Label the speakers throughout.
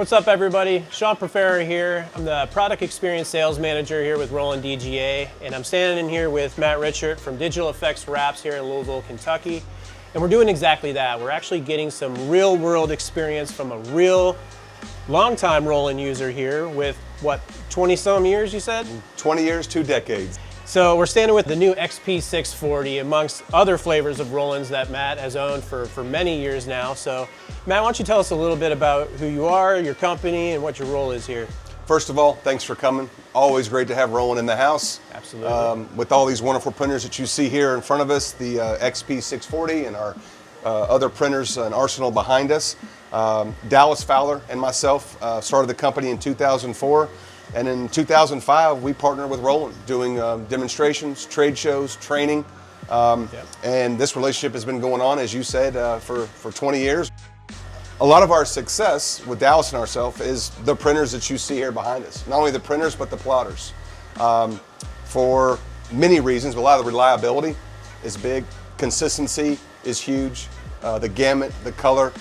Speaker 1: What's up, everybody? Sean Profera here. I'm the Product Experience Sales Manager here with Roland DGA, and I'm standing in here with Matt Richard from Digital EFX Wraps here in Louisville, Kentucky. And we're doing exactly that. We're actually getting some real-world experience from a real long-time Roland user here with, what, 20-some years, you said?
Speaker 2: 20 years, 2 decades.
Speaker 1: So we're standing with the new XP-640 amongst other flavors of Roland's that Matt has owned for many years now. So Matt, why don't you tell us a little bit about who you are, your company, and what your role is here?
Speaker 2: First of all, thanks for coming. Always great to have Roland in the house.
Speaker 1: Absolutely.
Speaker 2: With all these wonderful printers that you see here in front of us, the XP-640 and our other printers and arsenal behind us. Dallas Fowler and myself started the company in 2004. And in 2005, we partnered with Roland doing demonstrations, trade shows, training. And this relationship has been going on, as you said, for 20 years. A lot of our success with Dallas and ourselves is the printers that you see here behind us. Not only the printers, but the plotters. For many reasons, but a lot of the reliability is big. Consistency is huge. The gamut, the color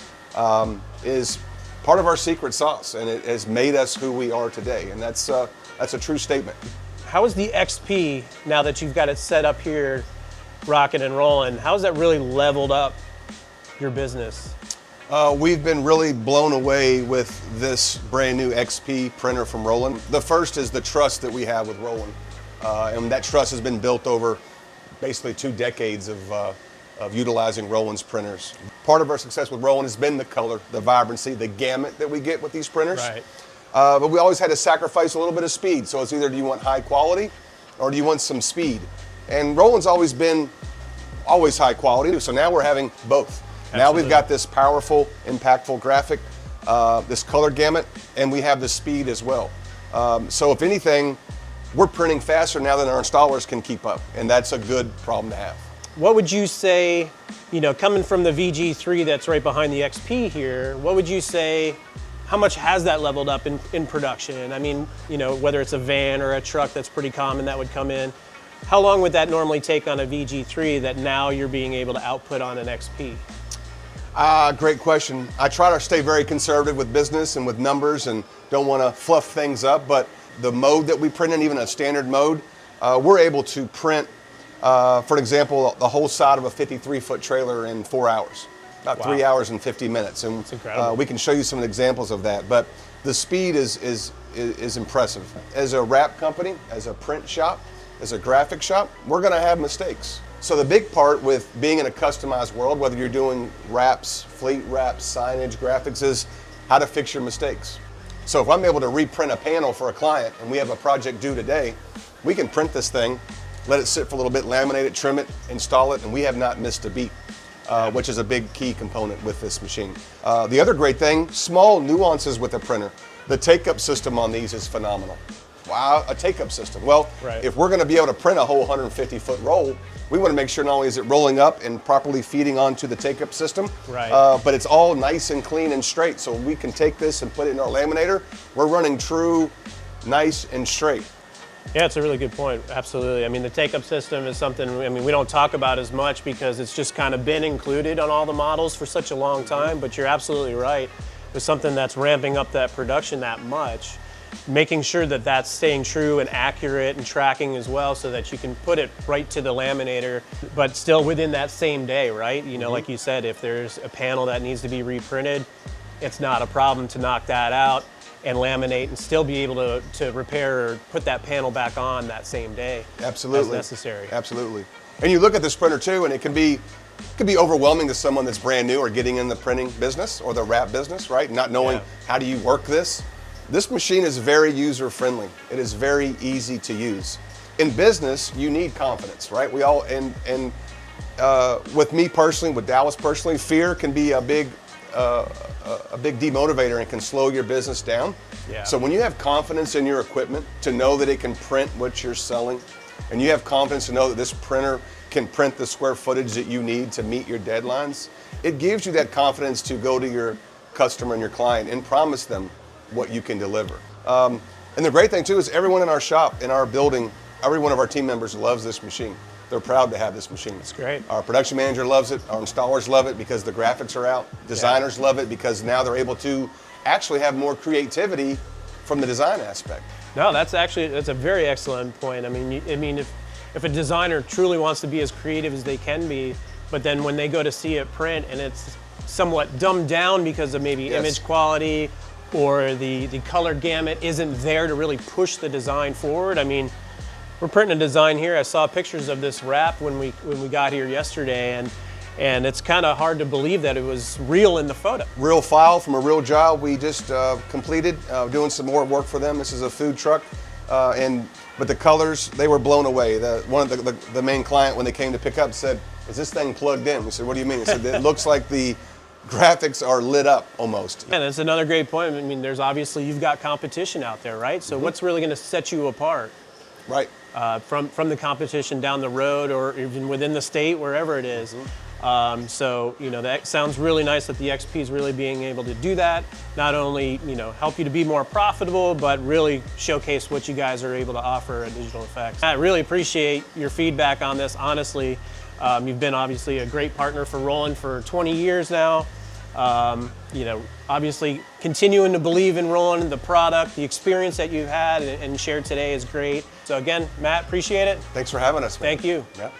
Speaker 2: is part of our secret sauce, and it has made us who we are today, and that's a true statement.
Speaker 1: How is the XP, now that you've got it set up here, rocking and rolling, how has that really leveled up your business?
Speaker 2: We've been really blown away with this brand new XP printer from Roland. The first is the trust that we have with Roland, and that trust has been built over basically 2 decades of utilizing Roland's printers. Part of our success with Roland has been the color, the vibrancy, the gamut that we get with these printers.
Speaker 1: Right.
Speaker 2: But we always had to sacrifice a little bit of speed. So it's either do you want high quality or do you want some speed? And Roland's always been high quality. So now we're having both.
Speaker 1: Absolutely.
Speaker 2: Now we've got this powerful, impactful graphic, this color gamut, and we have the speed as well. So if anything, we're printing faster now than our installers can keep up. And that's a good problem to have.
Speaker 1: What would you say, coming from the VG3 that's right behind the XP here, what would you say, how much has that leveled up in production? I mean, whether it's a van or a truck that's pretty common that would come in, how long would that normally take on a VG3 that now you're being able to output on an XP?
Speaker 2: Great question. I try to stay very conservative with business and with numbers and don't want to fluff things up, but the mode that we print in, even a standard mode, we're able to print for example, the whole side of a 53-foot trailer in 4 hours, about
Speaker 1: Wow.
Speaker 2: 3 hours and 50 minutes. And
Speaker 1: that's incredible.
Speaker 2: We can show you some examples of that. But the speed is impressive. As a wrap company, as a print shop, as a graphic shop, we're going to have mistakes. So the big part with being in a customized world, whether you're doing wraps, fleet wraps, signage, graphics, is how to fix your mistakes. So if I'm able to reprint a panel for a client and we have a project due today, we can print this thing, let it sit for a little bit, laminate it, trim it, install it, and we have not missed a beat, which is a big key component with this machine. The other great thing, small nuances with the printer. The take-up system on these is phenomenal. Wow, a take-up system. Well,
Speaker 1: right.
Speaker 2: If we're going to be able to print a whole 150-foot roll, we want to make sure not only is it rolling up and properly feeding onto the take-up system,
Speaker 1: right.
Speaker 2: But it's all nice and clean and straight. So we can take this and put it in our laminator. We're running true, nice and straight.
Speaker 1: Yeah, it's a really good point. Absolutely. I mean, the take-up system is something, we don't talk about as much because it's just kind of been included on all the models for such a long time, but you're absolutely right. With something that's ramping up that production that much, making sure that that's staying true and accurate and tracking as well so that you can put it right to the laminator, but still within that same day, right? Like you said, if there's a panel that needs to be reprinted, it's not a problem to knock that out and laminate and still be able to repair or put that panel back on that same day.
Speaker 2: Absolutely.
Speaker 1: As necessary.
Speaker 2: Absolutely. And you look at this printer too, and it can be overwhelming to someone that's brand new or getting in the printing business or the wrap business, right? Not knowing how do you work this. This machine is very user-friendly. It is very easy to use. In business, you need confidence, right? We all, and with me personally, with Dallas personally, fear can be a big demotivator and can slow your business down.
Speaker 1: Yeah.
Speaker 2: So when you have confidence in your equipment to know that it can print what you're selling, and you have confidence to know that this printer can print the square footage that you need to meet your deadlines, it gives you that confidence to go to your customer and your client and promise them what you can deliver. And the great thing too is everyone in our shop, in our building, every one of our team members loves this machine. They're proud to have this machine.
Speaker 1: It's great.
Speaker 2: Our production manager loves it. Our installers love it because the graphics are out. Designers love it because now they're able to actually have more creativity from the design aspect.
Speaker 1: No, that's a very excellent point. I mean, if a designer truly wants to be as creative as they can be, but then when they go to see it print and it's somewhat dumbed down because of maybe image quality or the color gamut isn't there to really push the design forward. I mean, we're printing a design here. I saw pictures of this wrap when we got here yesterday, and it's kind of hard to believe that it was real in the photo.
Speaker 2: Real file from a real job we just completed, doing some more work for them. This is a food truck, but the colors, they were blown away. One of the main client, when they came to pick up, said, "Is this thing plugged in?" We said, "What do you mean?" He said, "It looks like the graphics are lit up almost."
Speaker 1: And that's another great point. I mean, you've got competition out there, right? So what's really going to set you apart?
Speaker 2: Right.
Speaker 1: From the competition down the road or even within the state, wherever it is. So, that sounds really nice that the XP is really being able to do that. Not only, help you to be more profitable, but really showcase what you guys are able to offer at Digital EFX. I really appreciate your feedback on this, honestly. You've been obviously a great partner for Roland for 20 years now. Obviously continuing to believe in Roland, the product, the experience that you've had and shared today is great. So again, Matt, appreciate it.
Speaker 2: Thanks for having us, man.
Speaker 1: Thank you.
Speaker 2: Yeah.